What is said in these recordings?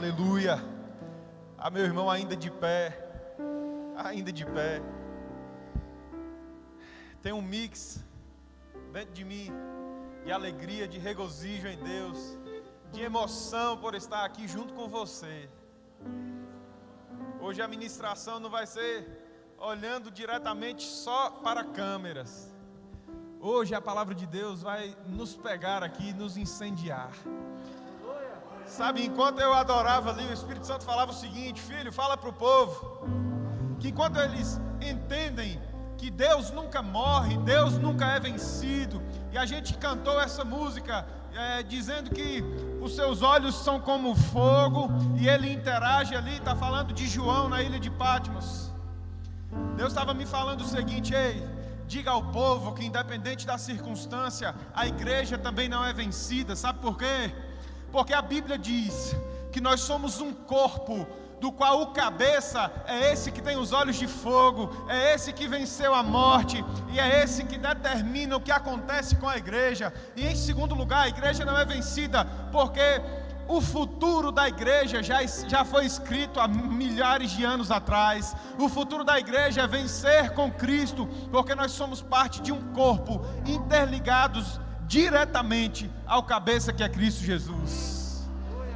aleluia. Meu irmão, ainda de pé. Tem um mix dentro de mim de alegria, de regozijo em Deus, de emoção por estar aqui junto com você. Hoje a ministração não vai ser olhando diretamente só para câmeras. Hoje a palavra de Deus vai nos pegar aqui, nos incendiar. Sabe, enquanto eu adorava ali, o Espírito Santo falava o seguinte: filho, fala para o povo que enquanto eles entendem que Deus nunca morre, Deus nunca é vencido, e a gente cantou essa música dizendo que os seus olhos são como fogo, e ele interage ali, está falando de João na ilha de Patmos. Deus estava me falando o seguinte: ei, diga ao povo que independente da circunstância, a igreja também não é vencida. Sabe por quê? Porque a Bíblia diz que nós somos um corpo, do qual o cabeça é esse que tem os olhos de fogo, é esse que venceu a morte, e é esse que determina o que acontece com a igreja. E em segundo lugar, a igreja não é vencida, porque o futuro da igreja já foi escrito há milhares de anos atrás. O futuro da igreja é vencer com Cristo, porque nós somos parte de um corpo, interligados diretamente ao cabeça que é Cristo Jesus.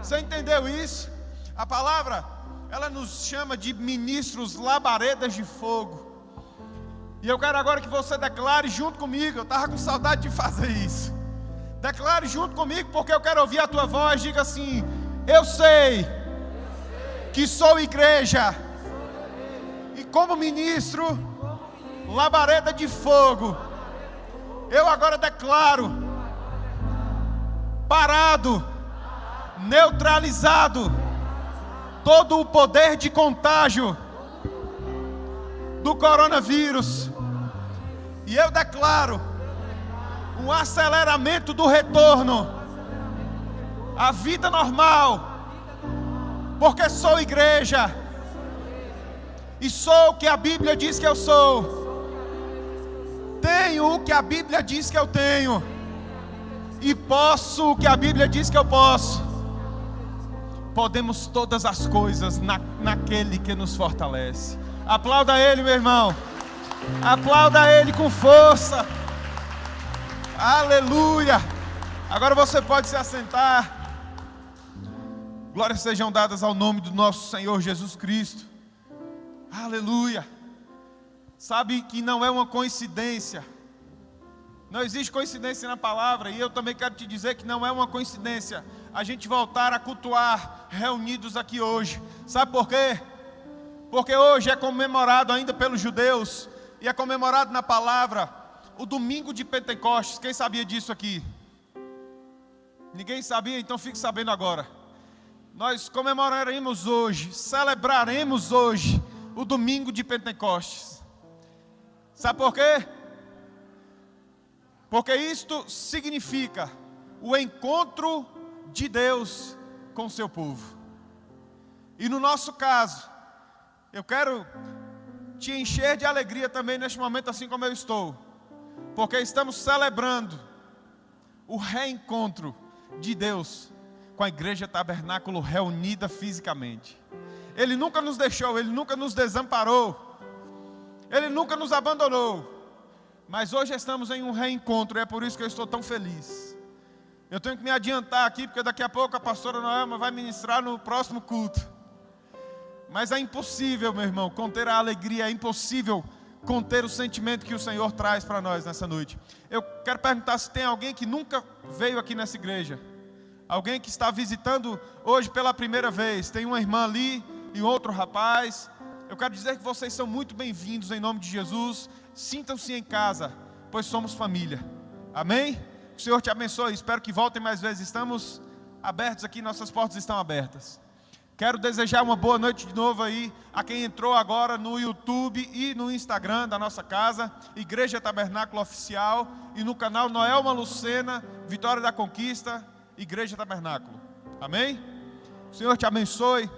Você entendeu isso? A palavra, ela nos chama de ministros labaredas de fogo. E eu quero agora que você declare junto comigo. Eu estava com saudade de fazer isso. Declare junto comigo, porque eu quero ouvir a tua voz. Diga assim: eu sei que sou igreja, e como ministro labareda de fogo, eu agora declaro parado, neutralizado todo o poder de contágio do coronavírus, e eu declaro um aceleramento do retorno à vida normal, porque sou igreja e sou o que a Bíblia diz que eu sou, tenho o que a Bíblia diz que eu tenho, e posso o que a Bíblia diz que eu posso. Podemos todas as coisas naquele que nos fortalece. Aplauda Ele, meu irmão. Aplauda Ele com força. Aleluia. Agora você pode se assentar. Glórias sejam dadas ao nome do nosso Senhor Jesus Cristo. Aleluia. Sabe que não é uma coincidência. Não existe coincidência na palavra, e eu também quero te dizer que não é uma coincidência a gente voltar a cultuar reunidos aqui hoje. Sabe por quê? Porque hoje é comemorado ainda pelos judeus, e é comemorado na palavra o domingo de Pentecostes. Quem sabia disso aqui? Ninguém sabia? Então fique sabendo agora. Nós comemoraremos hoje, celebraremos hoje o domingo de Pentecostes. Sabe por quê? Porque isto significa o encontro de Deus com o seu povo. E no nosso caso, eu quero te encher de alegria também neste momento, assim como eu estou, porque estamos celebrando o reencontro de Deus com a Igreja Tabernáculo reunida fisicamente. Ele nunca nos deixou, Ele nunca nos desamparou, Ele nunca nos abandonou. Mas hoje estamos em um reencontro, e é por isso que eu estou tão feliz. Eu tenho que me adiantar aqui, porque daqui a pouco a pastora Noelma vai ministrar no próximo culto. Mas é impossível, meu irmão, conter a alegria, é impossível conter o sentimento que o Senhor traz para nós nessa noite. Eu quero perguntar se tem alguém que nunca veio aqui nessa igreja. Alguém que está visitando hoje pela primeira vez. Tem uma irmã ali e outro rapaz. Eu quero dizer que vocês são muito bem-vindos em nome de Jesus. Sintam-se em casa, pois somos família. Amém? O Senhor te abençoe, espero que voltem mais vezes. Estamos abertos aqui, nossas portas estão abertas. Quero desejar uma boa noite de novo aí a quem entrou agora no YouTube e no Instagram da nossa casa, Igreja Tabernáculo Oficial, e no canal Noelma Lucena, Vitória da Conquista, Igreja Tabernáculo. Amém? O Senhor te abençoe.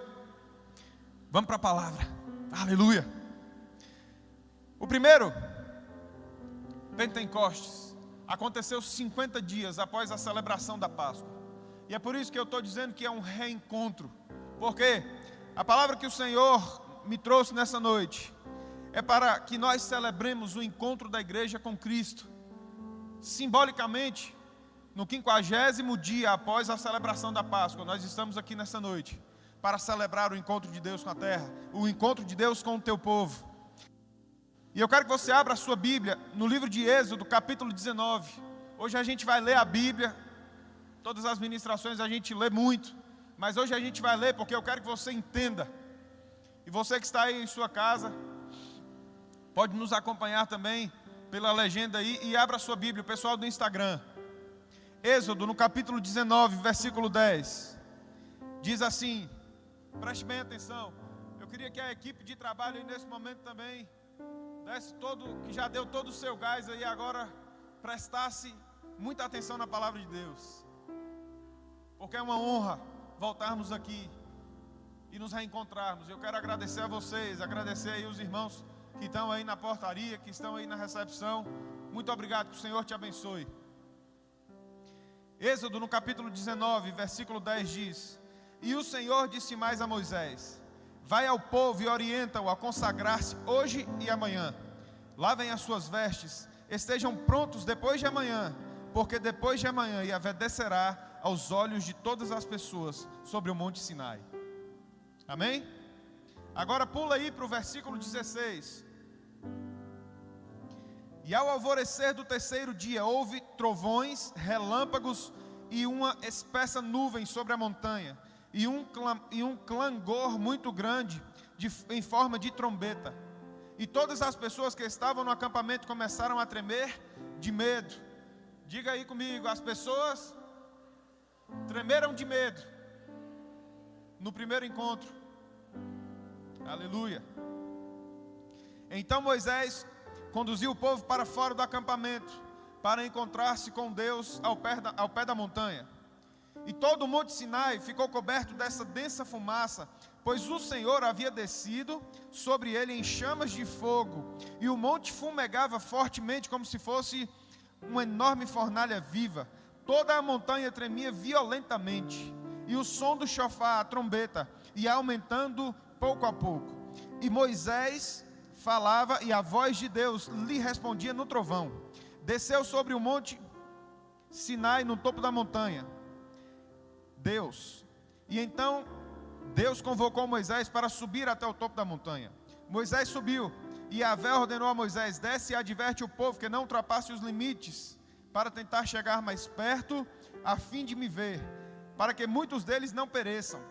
Vamos para a palavra. Aleluia. O primeiro Pentecostes aconteceu 50 dias após a celebração da Páscoa. E é por isso que eu estou dizendo que é um reencontro Porque a palavra que o Senhor me trouxe nessa noite é para que nós celebremos o encontro da igreja com Cristo. Simbolicamente, no 50º dia após a celebração da Páscoa, nós estamos aqui nessa noite para celebrar o encontro de Deus com a terra, o encontro de Deus com o teu povo. E eu quero que você abra a sua Bíblia no livro de Êxodo, capítulo 19. Hoje a gente vai ler a Bíblia. Todas as ministrações a gente lê muito, mas hoje a gente vai ler porque eu quero que você entenda. E você que está aí em sua casa, pode nos acompanhar também pela legenda aí e abra a sua Bíblia, o pessoal do Instagram. Êxodo, no capítulo 19, versículo 10, diz assim, preste bem atenção. Eu queria que a equipe de trabalho aí nesse momento também desse que já deu todo o seu gás aí, agora prestasse muita atenção na palavra de Deus. Porque é uma honra voltarmos aqui e nos reencontrarmos. Eu quero agradecer a vocês, agradecer aí os irmãos que estão aí na portaria, que estão aí na recepção. Muito obrigado, que o Senhor te abençoe. Êxodo no capítulo 19, versículo 10 diz: E o Senhor disse mais a Moisés: Vai ao povo e orienta-o a consagrar-se hoje e amanhã. Lavem as suas vestes, estejam prontos depois de amanhã, porque depois de amanhã Yahvé descerá aos olhos de todas as pessoas sobre o monte Sinai. Amém? Agora pula aí para o versículo 16. E ao alvorecer do terceiro dia houve trovões, relâmpagos e uma espessa nuvem sobre a montanha, e um clangor muito grande em forma de trombeta. E todas as pessoas que estavam no acampamento começaram a tremer de medo. Diga aí comigo, as pessoas tremeram de medo no primeiro encontro. Aleluia. Então Moisés conduziu o povo para fora do acampamento, para encontrar-se com Deus ao pé da montanha. E todo o monte Sinai ficou coberto dessa densa fumaça, pois o Senhor havia descido sobre ele em chamas de fogo, e o monte fumegava fortemente como se fosse uma enorme fornalha viva. Toda a montanha tremia violentamente, e o som do chofar, a trombeta, ia aumentando pouco a pouco. E Moisés falava, e a voz de Deus lhe respondia no trovão. Desceu sobre o monte Sinai, no topo da montanha, Deus. E então Deus convocou Moisés para subir até o topo da montanha. Moisés subiu, e Yahvé ordenou a Moisés: desce e adverte o povo que não ultrapasse os limites, para tentar chegar mais perto, a fim de me ver, para que muitos deles não pereçam.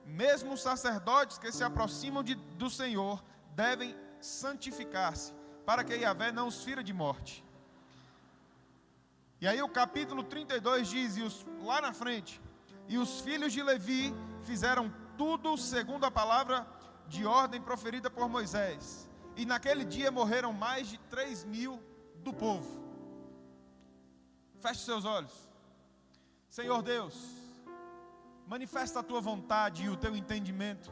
Mesmo os sacerdotes que se aproximam do Senhor devem santificar-se, para que Yahvé não os fira de morte. E aí o capítulo 32 diz, lá na frente: e os filhos de Levi fizeram tudo segundo a palavra de ordem proferida por Moisés. E naquele dia morreram mais de 3.000 do povo. Feche seus olhos. Senhor Deus, manifesta a tua vontade e o teu entendimento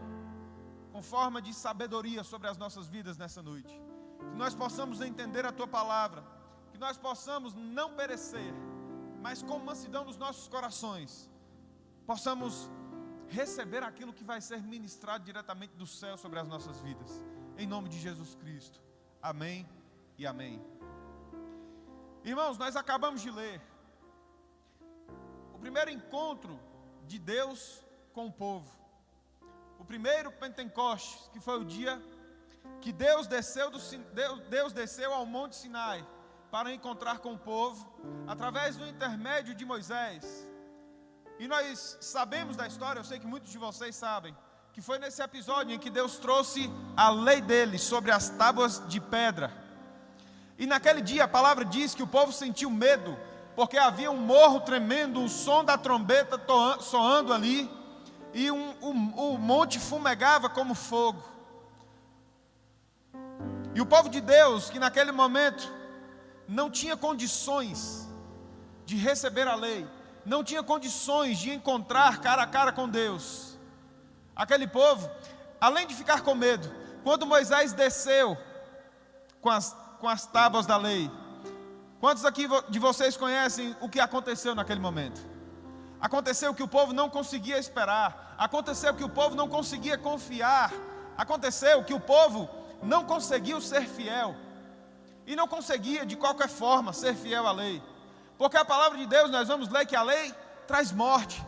com forma de sabedoria sobre as nossas vidas nessa noite. Que nós possamos entender a tua palavra, que nós possamos não perecer, mas com mansidão nos nossos corações possamos receber aquilo que vai ser ministrado diretamente do céu sobre as nossas vidas. Em nome de Jesus Cristo. Amém e amém. Irmãos, nós acabamos de ler o primeiro encontro de Deus com o povo. O primeiro Pentecostes, que foi o dia que Deus desceu ao monte Sinai para encontrar com o povo, através do intermédio de Moisés. E nós sabemos da história, eu sei que muitos de vocês sabem, que foi nesse episódio em que Deus trouxe a lei dele sobre as tábuas de pedra. E naquele dia a palavra diz que o povo sentiu medo, porque havia um morro tremendo, o som da trombeta soando ali, e o monte fumegava como fogo. E o povo de Deus, que naquele momento não tinha condições de receber a lei, não tinha condições de encontrar cara a cara com Deus, aquele povo, além de ficar com medo, quando Moisés desceu com as tábuas da lei, quantos aqui de vocês conhecem o que aconteceu naquele momento? Aconteceu que o povo não conseguia esperar. Aconteceu que o povo não conseguia confiar. Aconteceu que o povo não conseguiu ser fiel. E não conseguia de qualquer forma ser fiel à lei. Porque a palavra de Deus, nós vamos ler que a lei traz morte.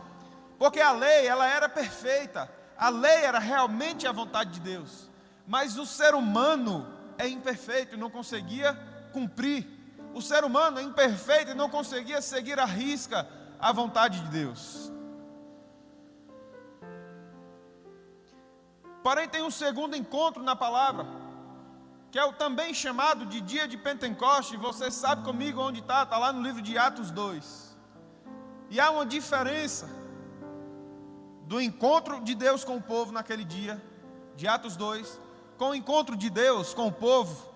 Porque a lei, ela era perfeita. A lei era realmente a vontade de Deus. Mas o ser humano é imperfeito e não conseguia cumprir. O ser humano é imperfeito e não conseguia seguir à risca a vontade de Deus. Porém, tem um segundo encontro na palavra, que é o também chamado de dia de Pentecostes. Você sabe comigo onde está lá no livro de Atos 2. E há uma diferença do encontro de Deus com o povo naquele dia, de Atos 2, com o encontro de Deus com o povo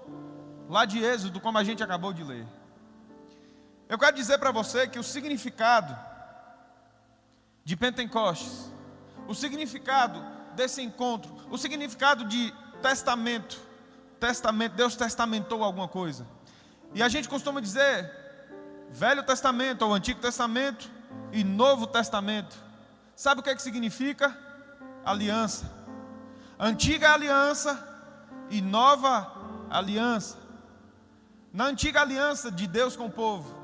lá de Êxodo, como a gente acabou de ler. Eu quero dizer para você que o significado de Pentecostes, o significado desse encontro, o significado de testamento, Deus testamentou alguma coisa. E a gente costuma dizer Velho Testamento ou Antigo Testamento e Novo Testamento. Sabe o que significa? Aliança. Antiga aliança e nova aliança. Na antiga aliança de Deus com o povo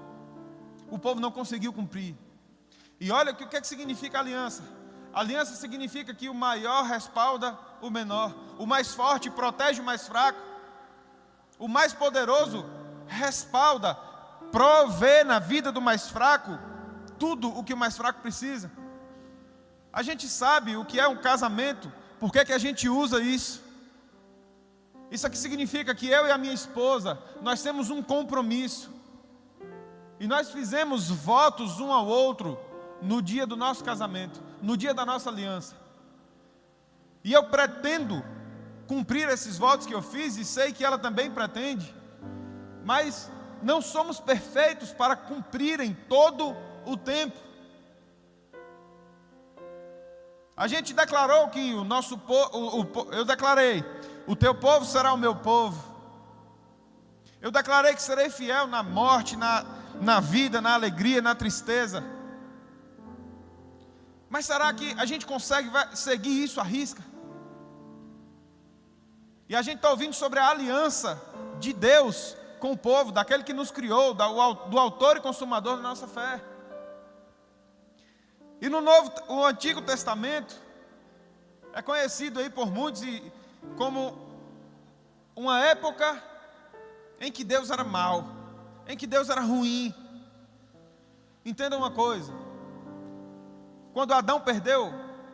não conseguiu cumprir. E olha o que significa aliança. Aliança significa que o maior respalda o menor, o mais forte protege o mais fraco, o mais poderoso respalda, provê na vida do mais fraco tudo o que o mais fraco precisa. A gente sabe o que é um casamento, por que a gente usa isso? Isso aqui significa que eu e a minha esposa, nós temos um compromisso. E nós fizemos votos um ao outro no dia do nosso casamento, no dia da nossa aliança. E eu pretendo cumprir esses votos que eu fiz e sei que ela também pretende. Mas não somos perfeitos para cumprirem todo o tempo. A gente declarou que o nosso povo, eu declarei, o teu povo será o meu povo. Eu declarei que serei fiel na morte, na vida, na alegria, na tristeza. Mas será que a gente consegue seguir isso à risca? E a gente está ouvindo sobre a aliança de Deus com o povo, daquele que nos criou, do autor e consumador da nossa fé. E o Antigo Testamento é conhecido aí por muitos como uma época em que Deus era mau, em que Deus era ruim. Entenda uma coisa: quando Adão perdeu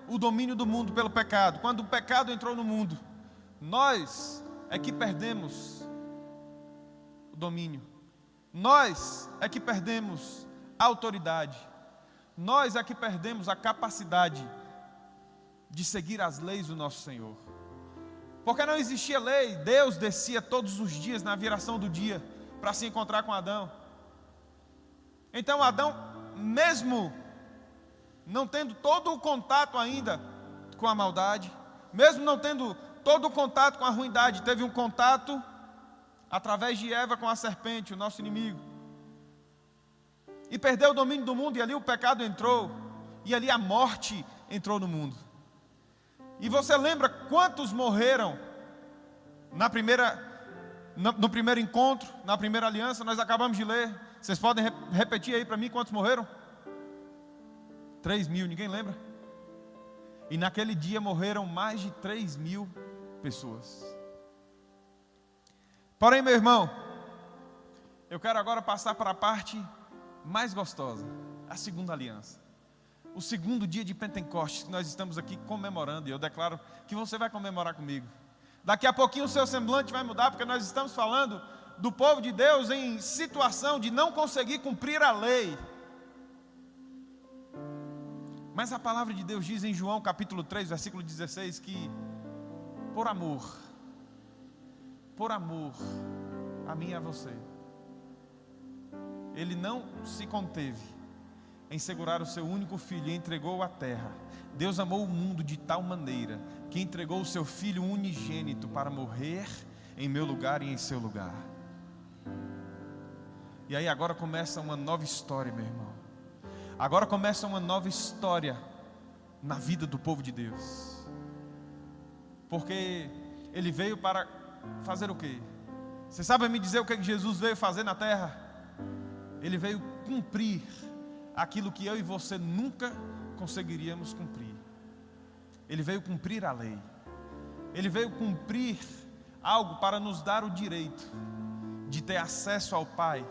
o domínio do mundo pelo pecado, quando o pecado entrou no mundo, nós é que perdemos o domínio, nós é que perdemos a autoridade, nós é que perdemos a capacidade de seguir as leis do nosso Senhor. Porque não existia lei, Deus descia todos os dias na viração do dia para se encontrar com Adão. Então Adão, mesmo não tendo todo o contato ainda com a maldade, mesmo não tendo todo o contato com a ruindade, teve um contato através de Eva com a serpente, o nosso inimigo, e perdeu o domínio do mundo, e ali o pecado entrou, e ali a morte entrou no mundo. E você lembra quantos morreram no primeiro encontro, na primeira aliança? Nós acabamos de ler. Vocês podem repetir aí para mim quantos morreram? 3.000, ninguém lembra? E naquele dia morreram mais de 3.000 pessoas. Porém, meu irmão, eu quero agora passar para a parte mais gostosa, a segunda aliança. O segundo dia de Pentecostes que nós estamos aqui comemorando, e eu declaro que você vai comemorar comigo. Daqui a pouquinho o seu semblante vai mudar, porque nós estamos falando do povo de Deus em situação de não conseguir cumprir a lei. Mas a palavra de Deus diz em João capítulo 3, versículo 16, que por amor a mim e a você, Ele não se conteve em segurar o seu único filho e entregou à terra. Deus amou o mundo de tal maneira que entregou o seu filho unigênito para morrer em meu lugar e em seu lugar. E aí agora começa uma nova história, meu irmão. agora começa uma nova história na vida do povo de Deus. Porque Ele veio para fazer o quê? Você sabe me dizer o que Jesus veio fazer na terra? Ele veio cumprir aquilo que eu e você nunca conseguiríamos cumprir. Ele veio cumprir a lei. Ele veio cumprir algo para nos dar o direito de ter acesso ao Pai,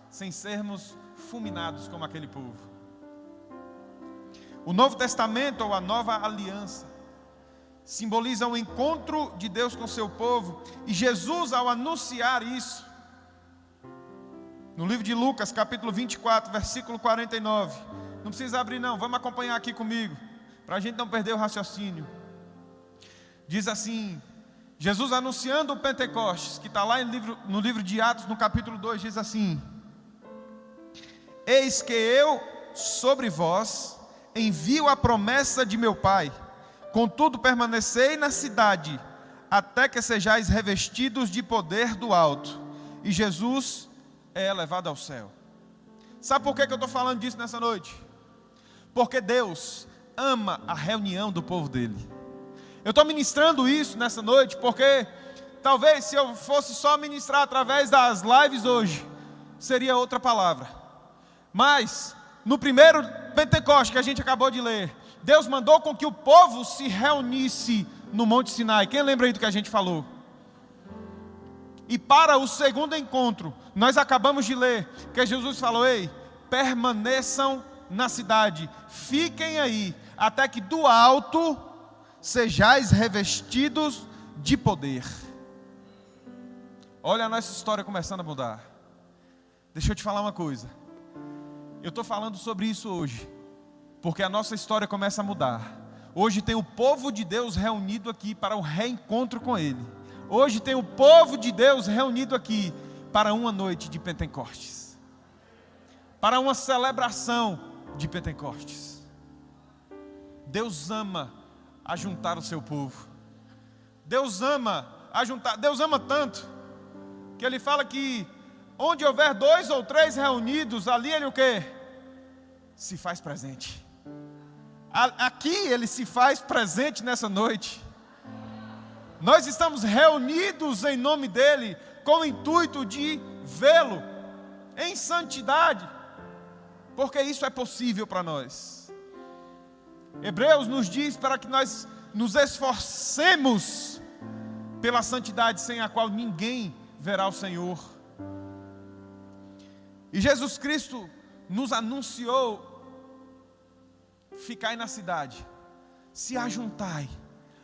sem sermos fulminados como aquele povo. O Novo Testamento, ou a Nova Aliança, simboliza o encontro de Deus com seu povo. E Jesus, ao anunciar isso, no livro de Lucas, capítulo 24, versículo 49, não precisa abrir não, vamos acompanhar aqui comigo, para a gente não perder o raciocínio. Diz assim, Jesus anunciando o Pentecostes, que está lá no livro de Atos, no capítulo 2, diz assim: eis que eu sobre vós envio a promessa de meu Pai, contudo permanecei na cidade, até que sejais revestidos de poder do alto. E Jesus é elevado ao céu. Sabe por que eu estou falando disso nessa noite? Porque Deus ama a reunião do povo dele. Eu estou ministrando isso nessa noite porque talvez se eu fosse só ministrar através das lives hoje, seria outra palavra. Mas no primeiro Pentecostes que a gente acabou de ler, Deus mandou com que o povo se reunisse no Monte Sinai. Quem lembra aí do que a gente falou? E para o segundo encontro, nós acabamos de ler que Jesus falou: ei, permaneçam na cidade, fiquem aí, até que do alto sejais revestidos de poder. Olha a nossa história começando a mudar. Deixa eu te falar uma coisa. Eu estou falando sobre isso hoje, porque a nossa história começa a mudar. Hoje tem o povo de Deus reunido aqui para o reencontro com Ele. Hoje tem o povo de Deus reunido aqui para uma noite de Pentecostes, para uma celebração de Pentecostes. Deus ama ajuntar o seu povo. Deus ama ajuntar. Deus ama tanto que Ele fala que onde houver 2 ou 3 reunidos, ali Ele o quê? Se faz presente. Aqui Ele se faz presente nessa noite. Nós estamos reunidos em nome dEle, com o intuito de vê-lo em santidade, porque isso é possível para nós. Hebreus nos diz para que nós nos esforcemos pela santidade, sem a qual ninguém verá o Senhor. E Jesus Cristo nos anunciou: ficai na cidade, se ajuntai,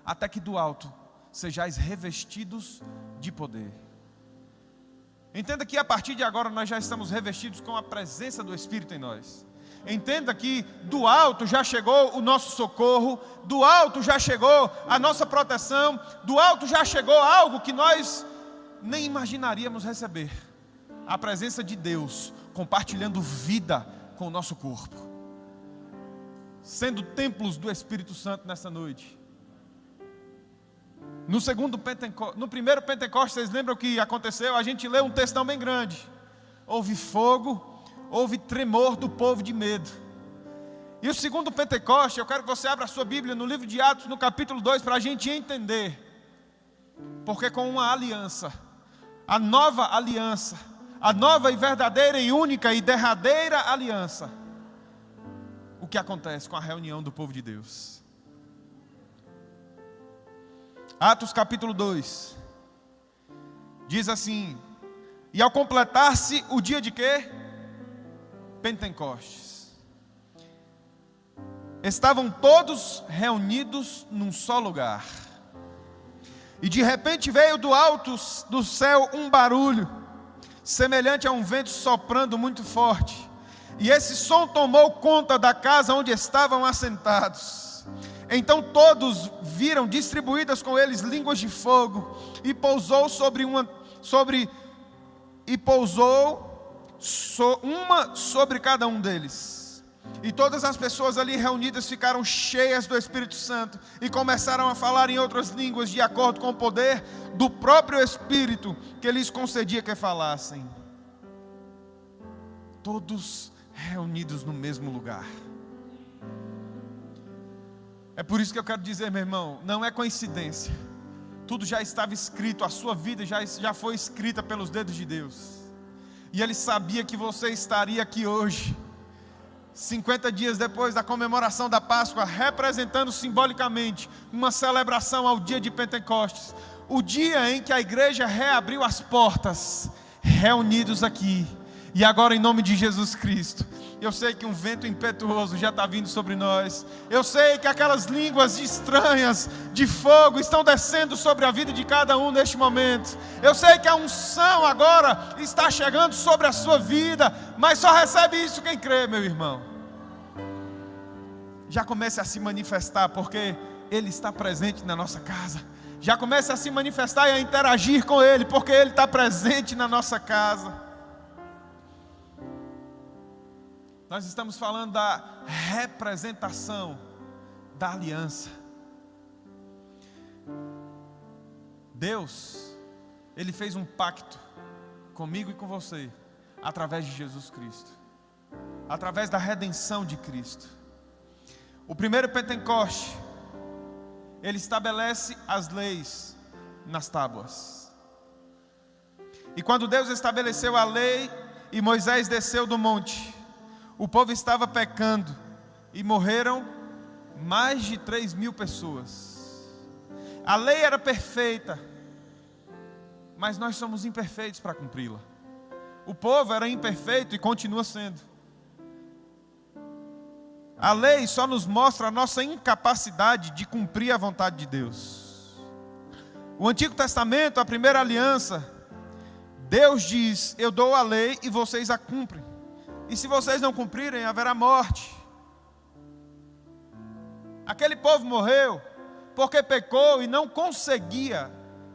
até que do alto sejais revestidos de poder. Entenda que a partir de agora nós já estamos revestidos com a presença do Espírito em nós. Entenda que do alto já chegou o nosso socorro, do alto já chegou a nossa proteção, do alto já chegou algo que nós nem imaginaríamos receber. A presença de Deus compartilhando vida com o nosso corpo, sendo templos do Espírito Santo nessa noite. No primeiro Pentecostes, vocês lembram o que aconteceu? A gente leu um textão bem grande. Houve fogo, houve tremor do povo de medo. E o segundo Pentecostes, eu quero que você abra a sua Bíblia no livro de Atos, no capítulo 2, para a gente entender. Porque com uma aliança, a nova aliança, a nova e verdadeira e única e derradeira aliança, o que acontece com a reunião do povo de Deus. Atos capítulo 2 diz assim: e ao completar-se o dia de quê? Pentecostes, estavam todos reunidos num só lugar, e de repente veio do alto do céu um barulho, semelhante a um vento soprando muito forte, e esse som tomou conta da casa onde estavam assentados. Então todos viram distribuídas com eles línguas de fogo, e pousou uma sobre cada um deles. E todas as pessoas ali reunidas ficaram cheias do Espírito Santo e começaram a falar em outras línguas, de acordo com o poder do próprio Espírito que lhes concedia que falassem. Todos reunidos no mesmo lugar. É por isso que eu quero dizer, meu irmão, não é coincidência. Tudo já estava escrito, a sua vida já foi escrita pelos dedos de Deus. E Ele sabia que você estaria aqui hoje, 50 dias depois da comemoração da Páscoa, representando simbolicamente uma celebração ao dia de Pentecostes, o dia em que a igreja reabriu as portas, reunidos aqui. E agora, em nome de Jesus Cristo, eu sei que um vento impetuoso já está vindo sobre nós. Eu sei que aquelas línguas estranhas de fogo estão descendo sobre a vida de cada um neste momento. Eu sei que a unção agora está chegando sobre a sua vida, mas só recebe isso quem crê, meu irmão. Já comece a se manifestar, porque Ele está presente na nossa casa. Já comece a se manifestar e a interagir com Ele, porque Ele está presente na nossa casa. Nós estamos falando da representação da aliança. Deus, Ele fez um pacto comigo e com você, através de Jesus Cristo, através da redenção de Cristo. O primeiro Pentecoste, Ele estabelece as leis nas tábuas. E quando Deus estabeleceu a lei e Moisés desceu do monte, o povo estava pecando e morreram mais de 3.000 pessoas. A lei era perfeita, mas nós somos imperfeitos para cumpri-la. O povo era imperfeito e continua sendo. A lei só nos mostra a nossa incapacidade de cumprir a vontade de Deus. O Antigo Testamento, a primeira aliança, Deus diz: eu dou a lei e vocês a cumprem. E se vocês não cumprirem, haverá morte. Aquele povo morreu porque pecou e não conseguia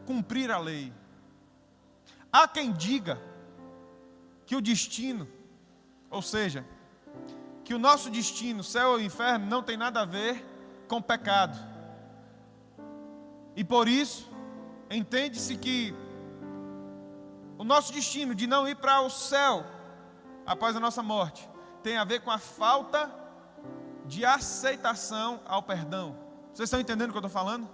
cumprir a lei. Há quem diga que o destino, ou seja, que o nosso destino, céu ou inferno, não tem nada a ver com pecado. E por isso, entende-se que o nosso destino de não ir para o céu após a nossa morte tem a ver com a falta de aceitação ao perdão. Vocês estão entendendo o que eu estou falando?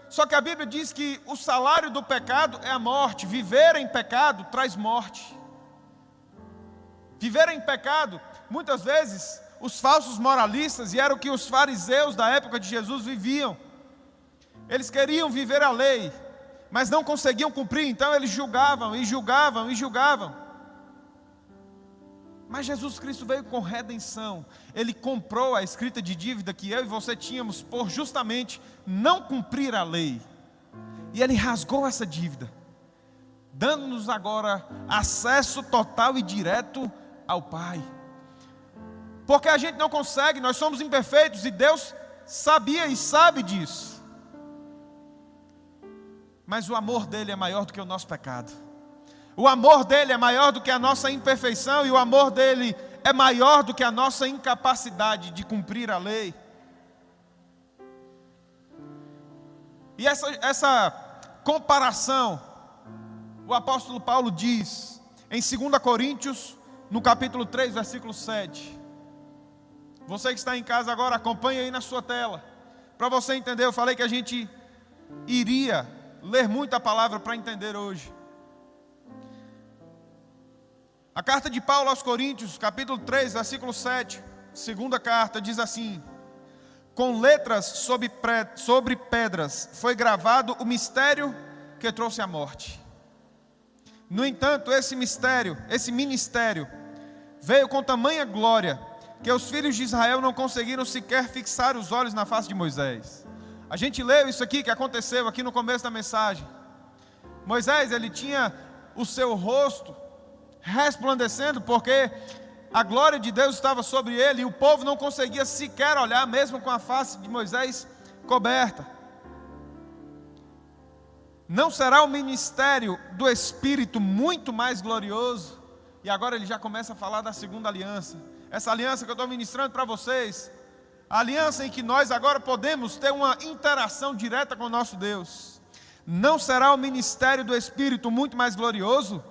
Só que a Bíblia diz que o salário do pecado é a morte. Viver em pecado traz morte. Viver em pecado, muitas vezes, os falsos moralistas, e era o que os fariseus da época de Jesus viviam. Eles queriam viver a lei, mas não conseguiam cumprir, então eles julgavam e julgavam e julgavam. Mas Jesus Cristo veio com redenção. Ele comprou a escrita de dívida que eu e você tínhamos por justamente não cumprir a lei. E Ele rasgou essa dívida, dando-nos agora acesso total e direto ao Pai. Porque a gente não consegue, nós somos imperfeitos e Deus sabia e sabe disso. Mas o amor dele é maior do que o nosso pecado. O amor dele é maior do que a nossa imperfeição e o amor dele é maior do que a nossa incapacidade de cumprir a lei. E essa comparação, o apóstolo Paulo diz em 2 Coríntios, no capítulo 3, versículo 7. Você que está em casa agora, acompanhe aí na sua tela. Para você entender, eu falei que a gente iria ler muita palavra para entender hoje. A carta de Paulo aos Coríntios, capítulo 3, versículo 7, segunda carta, diz assim: com letras sobre pedras foi gravado o mistério que trouxe a morte. No entanto, esse ministério, veio com tamanha glória, que os filhos de Israel não conseguiram sequer fixar os olhos na face de Moisés. A gente leu isso aqui que aconteceu aqui no começo da mensagem. Moisés, ele tinha o seu rosto resplandecendo, porque a glória de Deus estava sobre ele, e o povo não conseguia sequer olhar, mesmo com a face de Moisés coberta. Não será o ministério do Espírito muito mais glorioso? E agora ele já começa a falar da segunda aliança. Essa aliança que eu estou ministrando para vocês, a aliança em que nós agora podemos ter uma interação direta com o nosso Deus. Não será o ministério do Espírito muito mais glorioso?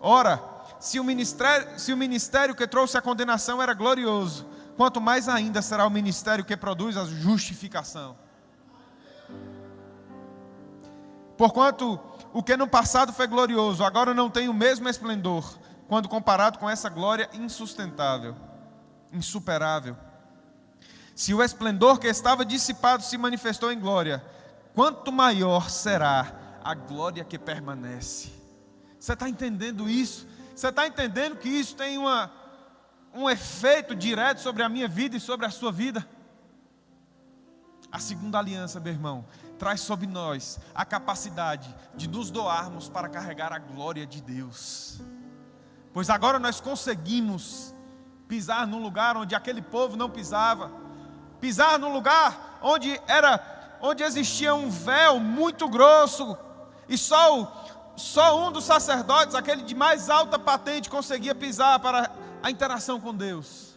Ora, se o ministério que trouxe a condenação era glorioso, quanto mais ainda será o ministério que produz a justificação. Porquanto o que no passado foi glorioso, agora não tem o mesmo esplendor, quando comparado com essa glória insustentável, insuperável. Se o esplendor que estava dissipado se manifestou em glória, quanto maior será a glória que permanece. Você está entendendo isso? Você está entendendo que isso tem um efeito direto sobre a minha vida e sobre a sua vida? A segunda aliança, meu irmão, traz sobre nós a capacidade de nos doarmos para carregar a glória de Deus. Pois agora nós conseguimos pisar num lugar onde aquele povo não pisava, pisar num lugar onde existia um véu muito grosso, e só um dos sacerdotes, aquele de mais alta patente, conseguia pisar para a interação com Deus.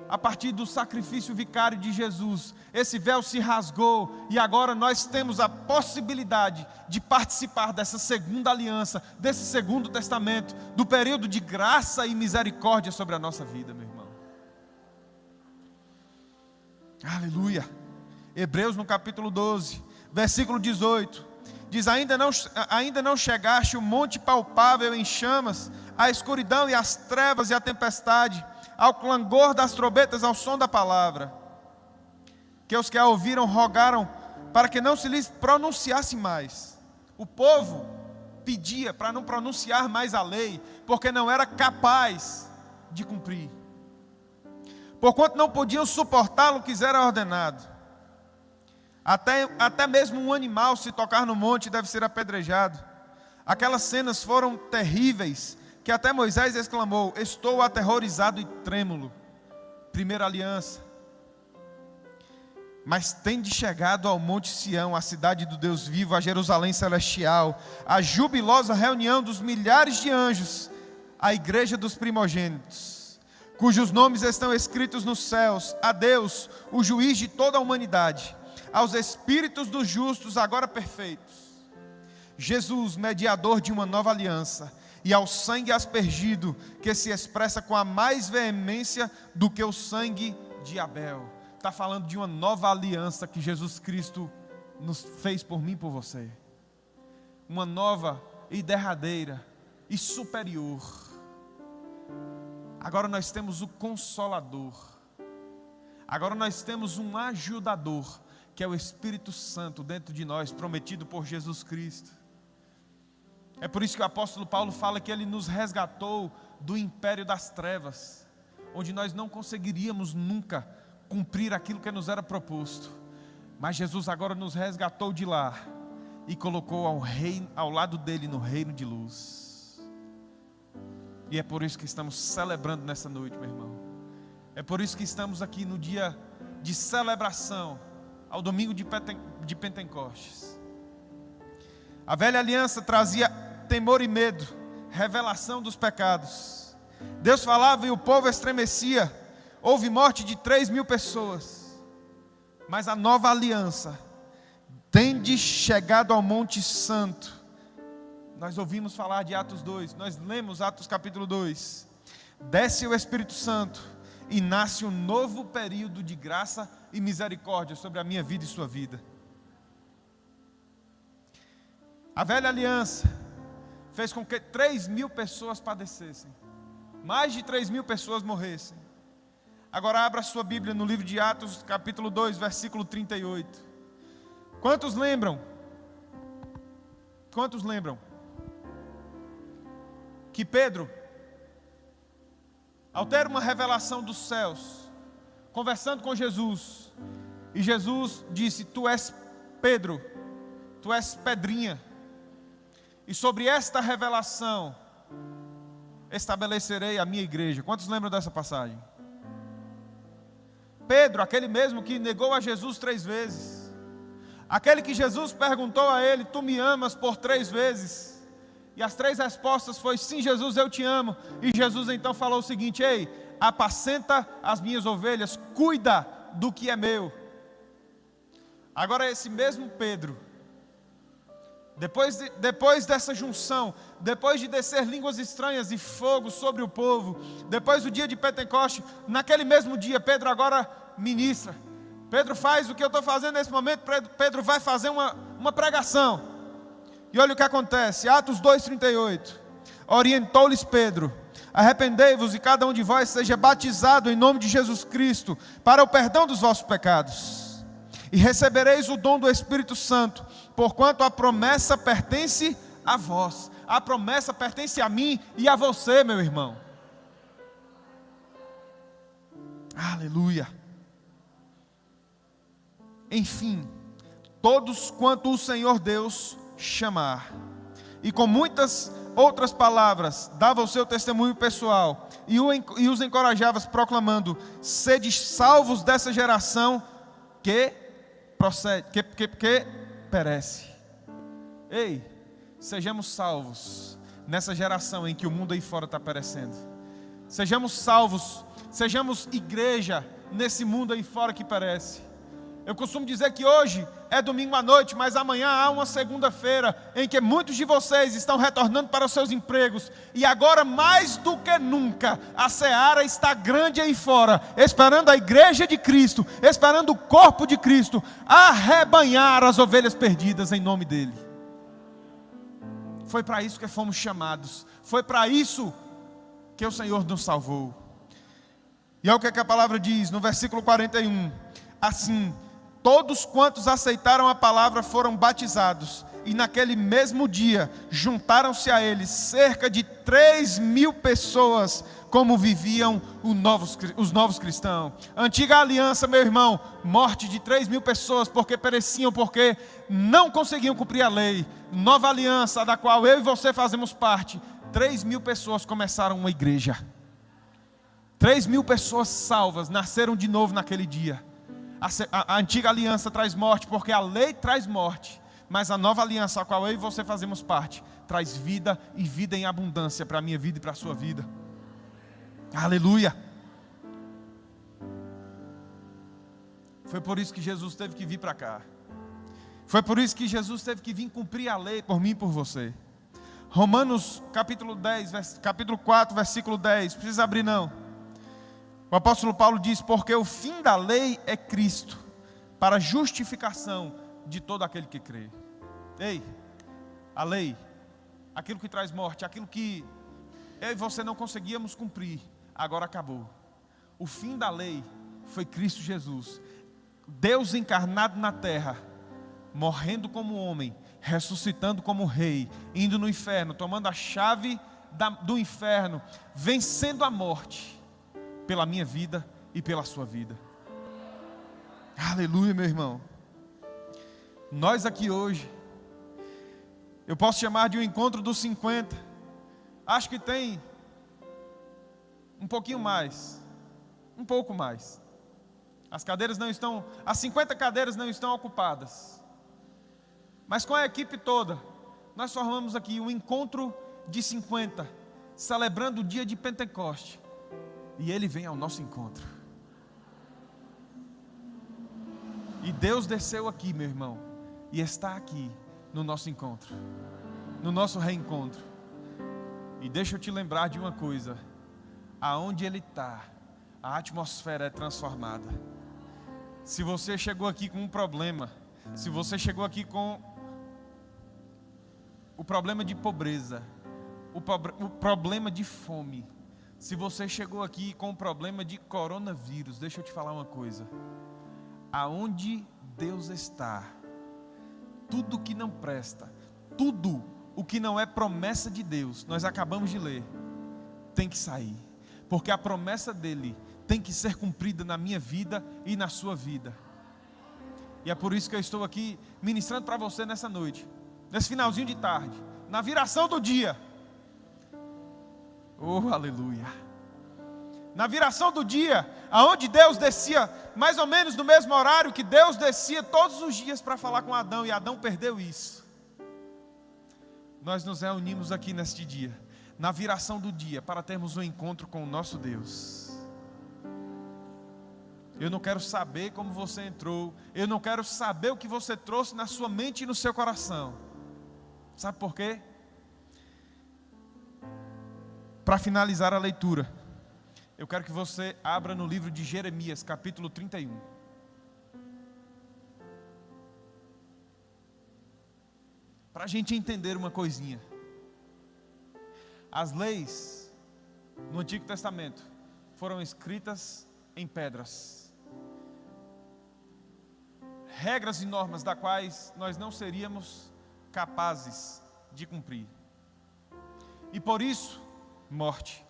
A partir do sacrifício vicário de Jesus, esse véu se rasgou, e agora nós temos a possibilidade de participar dessa segunda aliança, desse segundo testamento, do período de graça e misericórdia sobre a nossa vida, meu irmão. Aleluia. Hebreus no capítulo 12, versículo 18, diz: ainda não chegaste o monte palpável em chamas, a escuridão e as trevas e a tempestade, ao clangor das trombetas, ao som da palavra, que os que a ouviram rogaram para que não se lhes pronunciasse mais. O povo pedia para não pronunciar mais a lei, porque não era capaz de cumprir, porquanto não podiam suportá-lo que era ordenado. Até mesmo um animal, se tocar no monte, deve ser apedrejado. Aquelas cenas foram terríveis, que até Moisés exclamou: estou aterrorizado e trêmulo. Primeira aliança. Mas tende chegado ao monte Sião, a cidade do Deus vivo, a Jerusalém celestial, a jubilosa reunião dos milhares de anjos, a igreja dos primogênitos, cujos nomes estão escritos nos céus, a Deus, o juiz de toda a humanidade, aos espíritos dos justos agora perfeitos, Jesus, mediador de uma nova aliança, e ao sangue aspergido, que se expressa com a mais veemência do que o sangue de Abel. Está falando de uma nova aliança que Jesus Cristo nos fez por mim e por você. Uma nova e derradeira e superior. Agora nós temos o Consolador. Agora nós temos um ajudador, que é o Espírito Santo dentro de nós, prometido por Jesus Cristo. É por isso que o apóstolo Paulo fala que ele nos resgatou do império das trevas, onde nós não conseguiríamos nunca cumprir aquilo que nos era proposto. Mas Jesus agora nos resgatou de lá e colocou ao lado dele no reino de luz. E é por isso que estamos celebrando nessa noite, meu irmão. É por isso que estamos aqui no dia de celebração, ao domingo de Pentecostes. A velha aliança trazia temor e medo, revelação dos pecados. Deus falava e o povo estremecia. Houve morte de 3.000 pessoas. Mas a nova aliança tende chegado ao Monte Santo. Nós ouvimos falar de Atos 2, nós lemos Atos capítulo 2. Desce o Espírito Santo e nasce um novo período de graça e misericórdia sobre a minha vida e sua vida. A velha aliança fez com que 3.000 pessoas padecessem, mais de 3.000 pessoas morressem. Agora abra sua Bíblia no livro de Atos capítulo 2, versículo 38. Quantos lembram que Pedro, ao ter uma revelação dos céus, conversando com Jesus, e Jesus disse: tu és Pedro, tu és pedrinha, e sobre esta revelação estabelecerei a minha igreja. Quantos lembram dessa passagem? Pedro, aquele mesmo que negou a Jesus 3 vezes, aquele que Jesus perguntou a ele: tu me amas, por 3 vezes, e as 3 respostas foi: sim, Jesus, eu te amo. E Jesus então falou o seguinte: ei, apacenta as minhas ovelhas, cuida do que é meu. Agora esse mesmo Pedro, depois dessa junção, depois de descer línguas estranhas e fogo sobre o povo, depois do dia de Pentecoste, naquele mesmo dia, Pedro agora ministra. Pedro faz o que eu estou fazendo nesse momento. Pedro vai fazer uma pregação. E olha o que acontece, Atos 2,38. Orientou-lhes Pedro: arrependei-vos e cada um de vós seja batizado em nome de Jesus Cristo, para o perdão dos vossos pecados, e recebereis o dom do Espírito Santo, porquanto a promessa pertence a vós. A promessa pertence a mim e a você, meu irmão. Aleluia. Enfim, todos quanto o Senhor Deus chamar. E com muitas outras palavras dava o seu testemunho pessoal e os encorajava, proclamando: sede salvos dessa geração que procede, que perece. Ei, sejamos salvos nessa geração em que o mundo aí fora está perecendo. Sejamos salvos, sejamos igreja nesse mundo aí fora que perece. Eu costumo dizer que hoje é domingo à noite, mas amanhã há uma segunda-feira em que muitos de vocês estão retornando para os seus empregos. E agora, mais do que nunca, a seara está grande aí fora, esperando a igreja de Cristo, esperando o corpo de Cristo arrebanhar as ovelhas perdidas em nome dele. Foi para isso que fomos chamados, foi para isso que o Senhor nos salvou. E olha o que a palavra diz no versículo 41. Assim, todos quantos aceitaram a palavra foram batizados, e naquele mesmo dia juntaram-se a eles cerca de 3.000 pessoas, como viviam os novos cristãos. Antiga aliança, meu irmão, morte de 3.000 pessoas porque pereciam, porque não conseguiam cumprir a lei. Nova aliança, da qual eu e você fazemos parte, 3.000 pessoas começaram uma igreja. 3.000 pessoas salvas nasceram de novo naquele dia. A antiga aliança traz morte, porque a lei traz morte. Mas a nova aliança, a qual eu e você fazemos parte, traz vida, e vida em abundância para a minha vida e para a sua vida. Aleluia. Foi por isso que Jesus teve que vir para cá. Foi por isso que Jesus teve que vir cumprir a lei por mim e por você. Romanos capítulo 4, versículo 10. Não precisa abrir não. O apóstolo Paulo diz: porque o fim da lei é Cristo, para a justificação de todo aquele que crê. Ei, a lei, aquilo que traz morte, aquilo que eu e você não conseguíamos cumprir, agora acabou. O fim da lei foi Cristo Jesus, Deus encarnado na terra, morrendo como homem, ressuscitando como rei, indo no inferno, tomando a chave do inferno, vencendo a morte, pela minha vida e pela sua vida. Aleluia, meu irmão. Nós aqui hoje, eu posso chamar de um encontro dos 50. Acho que tem um pouquinho mais, um pouco mais. As 50 cadeiras não estão ocupadas. Mas com a equipe toda, nós formamos aqui um encontro de 50, celebrando o dia de Pentecoste. E Ele vem ao nosso encontro. E Deus desceu aqui, meu irmão, e está aqui no nosso encontro, no nosso reencontro. E deixa eu te lembrar de uma coisa: aonde Ele está, a atmosfera é transformada. Se você chegou aqui com um problema, se você chegou aqui com o problema de pobreza, o problema de fome, se você chegou aqui com o problema de coronavírus, deixa eu te falar uma coisa: aonde Deus está, tudo que não presta, tudo o que não é promessa de Deus, nós acabamos de ler, tem que sair, porque a promessa dele tem que ser cumprida na minha vida e na sua vida. E é por isso que eu estou aqui ministrando para você nessa noite, nesse finalzinho de tarde, na viração do dia. Oh, aleluia. Na viração do dia, aonde Deus descia, mais ou menos no mesmo horário que Deus descia todos os dias para falar com Adão, e Adão perdeu isso. Nós nos reunimos aqui neste dia, na viração do dia, para termos um encontro com o nosso Deus. Eu não quero saber como você entrou, eu não quero saber o que você trouxe na sua mente e no seu coração. Sabe por quê? para finalizar a leitura, eu quero que você abra no livro de Jeremias, capítulo 31. Para a gente entender uma coisinha. As leis no Antigo Testamento foram escritas em pedras. Regras e normas das quais nós não seríamos capazes de cumprir. E por isso, morte.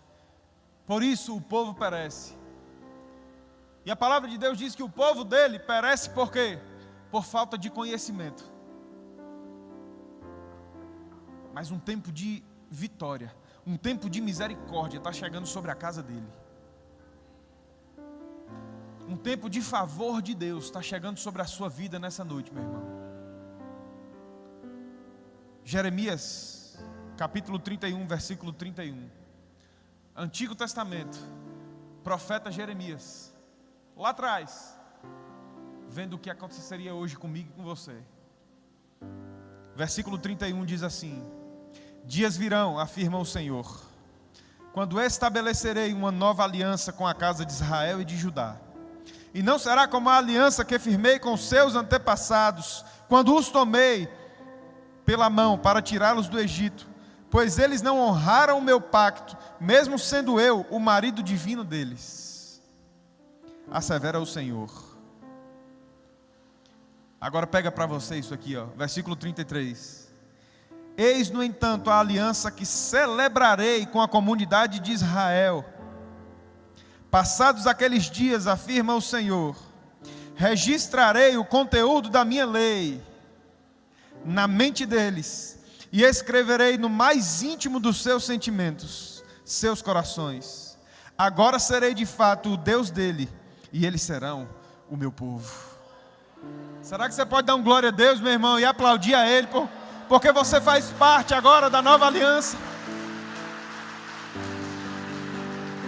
Por isso o povo perece. E a palavra de Deus diz que o povo dele perece por quê? Por falta de conhecimento. Mas um tempo de vitória, um tempo de misericórdia está chegando sobre a casa dele. Um tempo de favor de Deus está chegando sobre a sua vida nessa noite, meu irmão. Jeremias, capítulo 31, versículo 31. Antigo Testamento, profeta Jeremias, lá atrás, vendo o que aconteceria hoje comigo e com você. Versículo 31 diz assim: dias virão, afirma o Senhor, quando estabelecerei uma nova aliança com a casa de Israel e de Judá. E não será como a aliança que firmei com seus antepassados, quando os tomei pela mão para tirá-los do Egito, pois eles não honraram o meu pacto, mesmo sendo eu o marido divino deles. Assevera o Senhor. Agora pega para você isso aqui, versículo 33. Eis, no entanto, a aliança que celebrarei com a comunidade de Israel. Passados aqueles dias, afirma o Senhor, registrarei o conteúdo da minha lei na mente deles, e escreverei no mais íntimo dos seus sentimentos, seus corações. Agora serei de fato o Deus dele, e eles serão o meu povo. Será que você pode dar um glória a Deus, meu irmão, e aplaudir a Ele, porque você faz parte agora da nova aliança?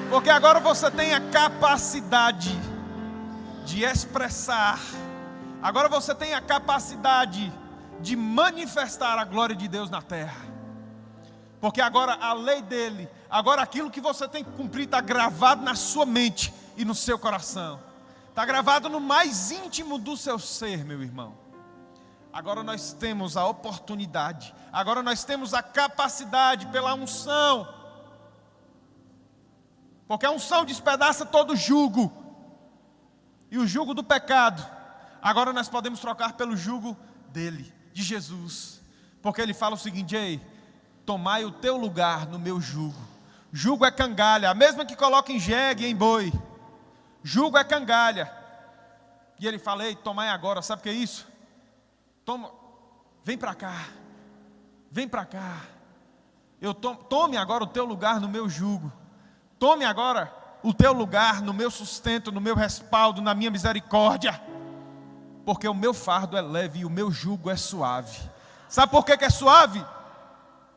Porque agora você tem a capacidade de expressar, agora você tem a capacidade de manifestar a glória de Deus na terra. Porque agora a lei dele, agora aquilo que você tem que cumprir está gravado na sua mente e no seu coração. Está gravado no mais íntimo do seu ser, meu irmão. Agora nós temos a oportunidade, agora nós temos a capacidade pela unção. Porque a unção despedaça todo jugo. E o jugo do pecado, agora nós podemos trocar pelo jugo dele, de Jesus. Porque ele fala o seguinte: ei, tomai o teu lugar no meu jugo. Jugo é cangalha, a mesma que coloca em jegue e em boi. Jugo é cangalha. E ele fala: ei, tomai agora, sabe o que é isso? Toma, vem para cá. Vem para cá. Tome agora o teu lugar no meu jugo. Tome agora o teu lugar no meu sustento, no meu respaldo, na minha misericórdia. Porque o meu fardo é leve e o meu jugo é suave. Sabe por que é suave?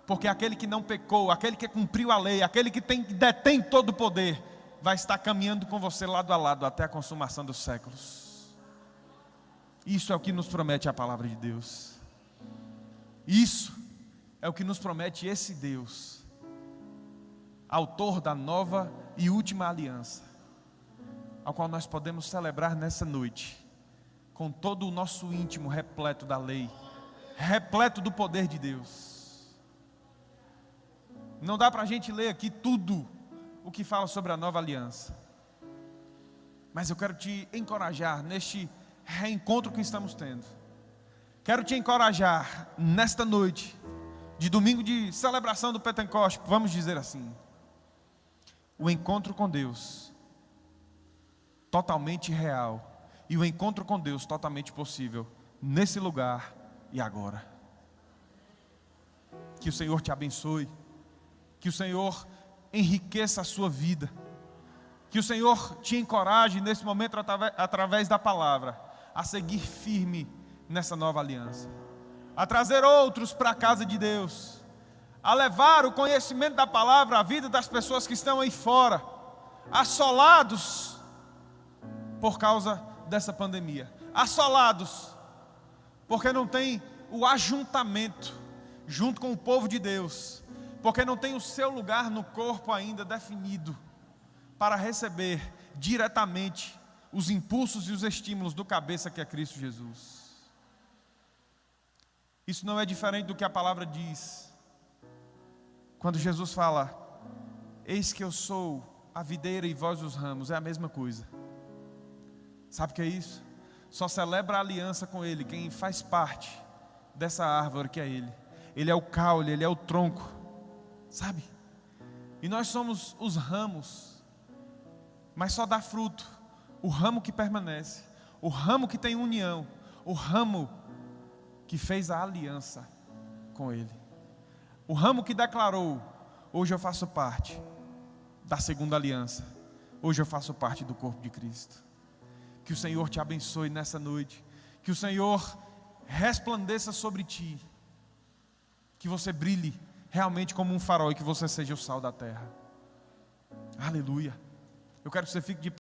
Porque aquele que não pecou, aquele que cumpriu a lei, aquele que detém todo o poder, vai estar caminhando com você lado a lado até a consumação dos séculos. Isso é o que nos promete a palavra de Deus. Isso é o que nos promete esse Deus, autor da nova e última aliança, ao qual nós podemos celebrar nessa noite, com todo o nosso íntimo repleto da lei, repleto do poder de Deus. Não dá para a gente ler aqui tudo o que fala sobre a nova aliança, mas eu quero te encorajar neste reencontro que estamos tendo. Quero te encorajar nesta noite de domingo de celebração do Pentecostes, vamos dizer assim, o encontro com Deus totalmente real e o encontro com Deus totalmente possível nesse lugar e agora. Que o Senhor te abençoe, que o Senhor enriqueça a sua vida, que o Senhor te encoraje nesse momento através da palavra a seguir firme nessa nova aliança, a trazer outros para a casa de Deus, a levar o conhecimento da palavra à vida das pessoas que estão aí fora, assolados por causa dessa pandemia, assolados porque não tem o ajuntamento junto com o povo de Deus, porque não tem o seu lugar no corpo ainda definido para receber diretamente os impulsos e os estímulos do cabeça que é Cristo Jesus. Isso não é diferente do que a palavra diz quando Jesus fala: eis que eu sou a videira e vós os ramos. É a mesma coisa. Sabe o que é isso? Só celebra a aliança com Ele quem faz parte dessa árvore que é Ele. Ele é o caule, Ele é o tronco, sabe? E nós somos os ramos, mas só dá fruto o ramo que permanece, o ramo que tem união, o ramo que fez a aliança com Ele, o ramo que declarou: hoje eu faço parte da segunda aliança, hoje eu faço parte do corpo de Cristo. Que o Senhor te abençoe nessa noite, que o Senhor resplandeça sobre ti, que você brilhe realmente como um farol e que você seja o sal da terra. Aleluia. Eu quero que você fique de